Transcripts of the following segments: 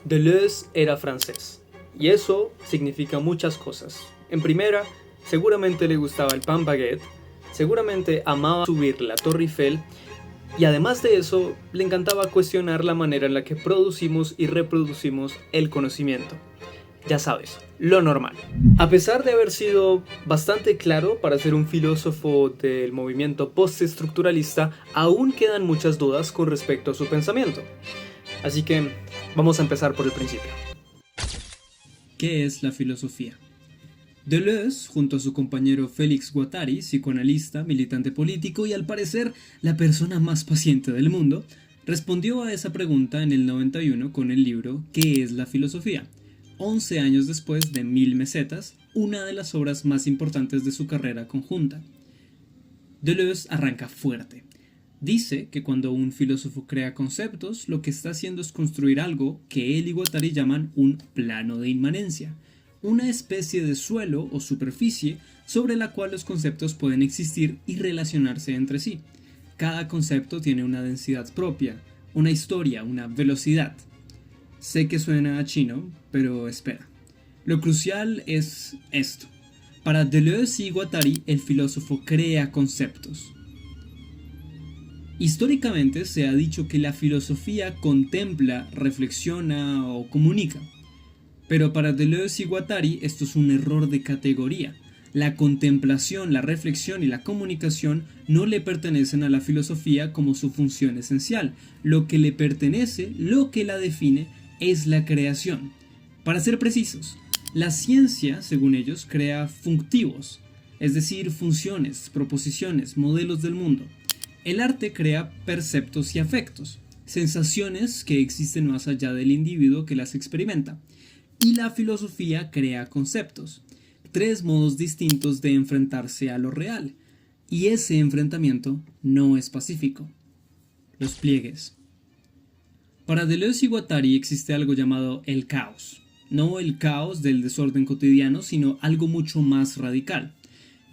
Deleuze era francés, y eso significa muchas cosas. En primera, seguramente le gustaba el pan baguette, seguramente amaba subir la Torre Eiffel, y además de eso, le encantaba cuestionar la manera en la que producimos y reproducimos el conocimiento. Ya sabes, lo normal. A pesar de haber sido bastante claro para ser un filósofo del movimiento postestructuralista, aún quedan muchas dudas con respecto a su pensamiento. Así que vamos a empezar por el principio. ¿Qué es la filosofía? Deleuze, junto a su compañero Félix Guattari, psicoanalista, militante político y al parecer la persona más paciente del mundo, respondió a esa pregunta en el 91 con el libro ¿Qué es la filosofía?, 11 años después de Mil Mesetas, una de las obras más importantes de su carrera conjunta. Deleuze arranca fuerte. Dice que cuando un filósofo crea conceptos, lo que está haciendo es construir algo que él y Guattari llaman un plano de inmanencia, una especie de suelo o superficie sobre la cual los conceptos pueden existir y relacionarse entre sí. Cada concepto tiene una densidad propia, una historia, una velocidad. Sé que suena a chino, pero espera. Lo crucial es esto. Para Deleuze y Guattari, el filósofo crea conceptos. Históricamente se ha dicho que la filosofía contempla, reflexiona o comunica. Pero para Deleuze y Guattari esto es un error de categoría. La contemplación, la reflexión y la comunicación no le pertenecen a la filosofía como su función esencial. Lo que le pertenece, lo que la define, es la creación. Para ser precisos, la ciencia, según ellos, crea functivos, es decir, funciones, proposiciones, modelos del mundo. El arte crea perceptos y afectos, sensaciones que existen más allá del individuo que las experimenta. Y la filosofía crea conceptos, tres modos distintos de enfrentarse a lo real, y ese enfrentamiento no es pacífico. Los pliegues. Para Deleuze y Guattari existe algo llamado el caos, no el caos del desorden cotidiano, sino algo mucho más radical.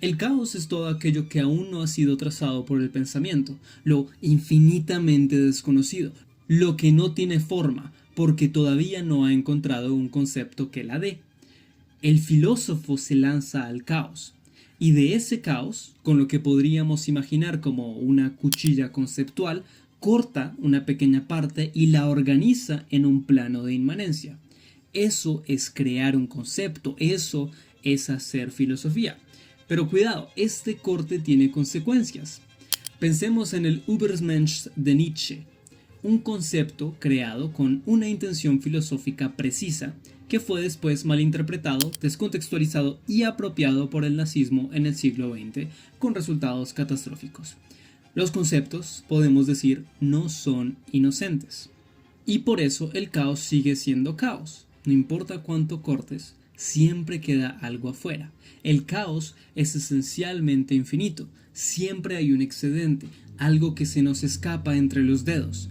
El caos es todo aquello que aún no ha sido trazado por el pensamiento, lo infinitamente desconocido, lo que no tiene forma, porque todavía no ha encontrado un concepto que la dé. El filósofo se lanza al caos, y de ese caos, con lo que podríamos imaginar como una cuchilla conceptual, corta una pequeña parte y la organiza en un plano de inmanencia. Eso es crear un concepto, eso es hacer filosofía. Pero cuidado, este corte tiene consecuencias. Pensemos en el Übermensch de Nietzsche, un concepto creado con una intención filosófica precisa que fue después malinterpretado, descontextualizado y apropiado por el nazismo en el siglo XX con resultados catastróficos. Los conceptos, podemos decir, no son inocentes. Y por eso el caos sigue siendo caos. No importa cuánto cortes, siempre queda algo afuera. El caos es esencialmente infinito. Siempre hay un excedente, algo que se nos escapa entre los dedos.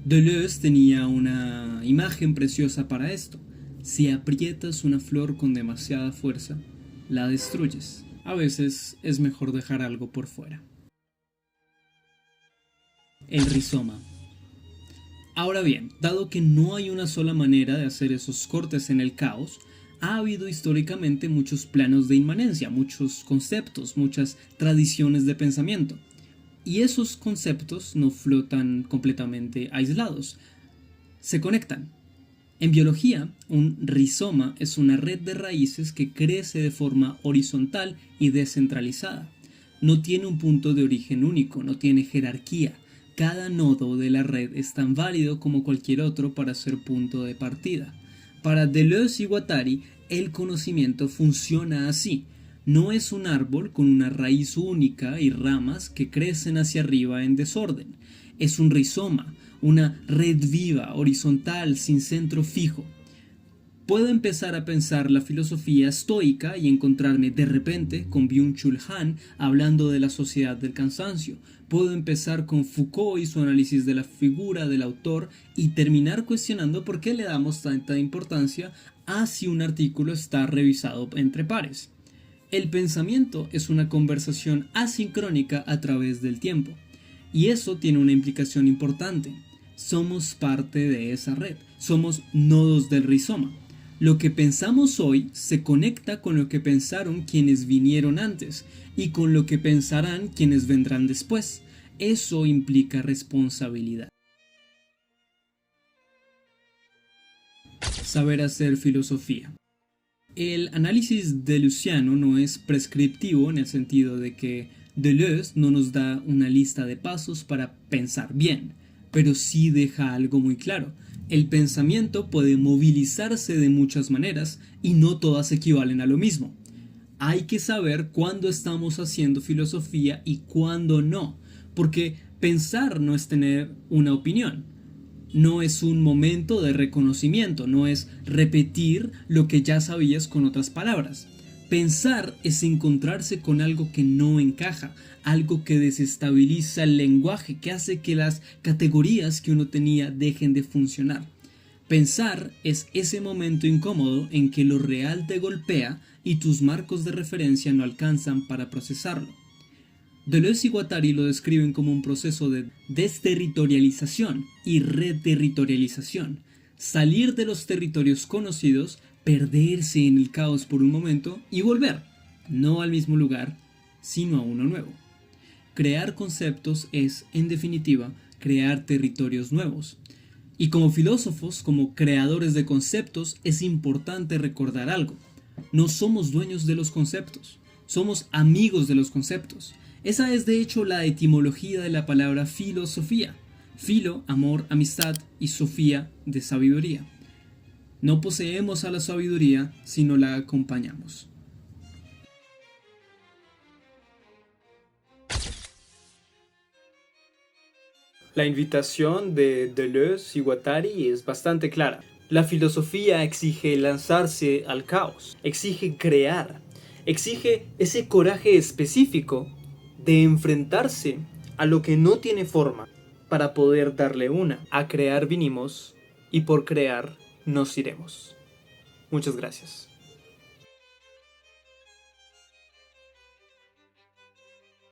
Deleuze tenía una imagen preciosa para esto. Si aprietas una flor con demasiada fuerza, la destruyes. A veces es mejor dejar algo por fuera. El rizoma. Ahora bien, dado que no hay una sola manera de hacer esos cortes en el caos, ha habido históricamente muchos planos de inmanencia, muchos conceptos, muchas tradiciones de pensamiento. Y esos conceptos no flotan completamente aislados, se conectan. En biología, un rizoma es una red de raíces que crece de forma horizontal y descentralizada. No tiene un punto de origen único, no tiene jerarquía. Cada nodo de la red es tan válido como cualquier otro para ser punto de partida. Para Deleuze y Guattari, el conocimiento funciona así. No es un árbol con una raíz única y ramas que crecen hacia arriba en desorden. Es un rizoma, una red viva, horizontal, sin centro fijo. Puedo empezar a pensar la filosofía estoica y encontrarme de repente con Byung-Chul Han hablando de la sociedad del cansancio. Puedo empezar con Foucault y su análisis de la figura del autor y terminar cuestionando por qué le damos tanta importancia a si un artículo está revisado entre pares. El pensamiento es una conversación asincrónica a través del tiempo. Y eso tiene una implicación importante. somos parte de esa red, somos nodos del rizoma. Lo que pensamos hoy se conecta con lo que pensaron quienes vinieron antes y con lo que pensarán quienes vendrán después. Eso implica responsabilidad. Saber hacer filosofía. El análisis deleuziano no es prescriptivo en el sentido de que Deleuze no nos da una lista de pasos para pensar bien, pero sí deja algo muy claro. El pensamiento puede movilizarse de muchas maneras y no todas equivalen a lo mismo. Hay que saber cuándo estamos haciendo filosofía y cuándo no, porque pensar no es tener una opinión. No es un momento de reconocimiento, no es repetir lo que ya sabías con otras palabras. Pensar es encontrarse con algo que no encaja, algo que desestabiliza el lenguaje, que hace que las categorías que uno tenía dejen de funcionar. Pensar es ese momento incómodo en que lo real te golpea y tus marcos de referencia no alcanzan para procesarlo. Deleuze y Guattari lo describen como un proceso de desterritorialización y reterritorialización. Salir de los territorios conocidos, perderse en el caos por un momento y volver, no al mismo lugar, sino a uno nuevo. Crear conceptos es, en definitiva, crear territorios nuevos. Y como filósofos, como creadores de conceptos, es importante recordar algo. No somos dueños de los conceptos, somos amigos de los conceptos. Esa es de hecho la etimología de la palabra filosofía. Filo, amor, amistad y sofía, de sabiduría. No poseemos a la sabiduría, sino la acompañamos. La invitación de Deleuze y Guattari es bastante clara. La filosofía exige lanzarse al caos, exige crear, exige ese coraje específico de enfrentarse a lo que no tiene forma para poder darle una. A crear vinimos y por crear nos iremos. Muchas gracias.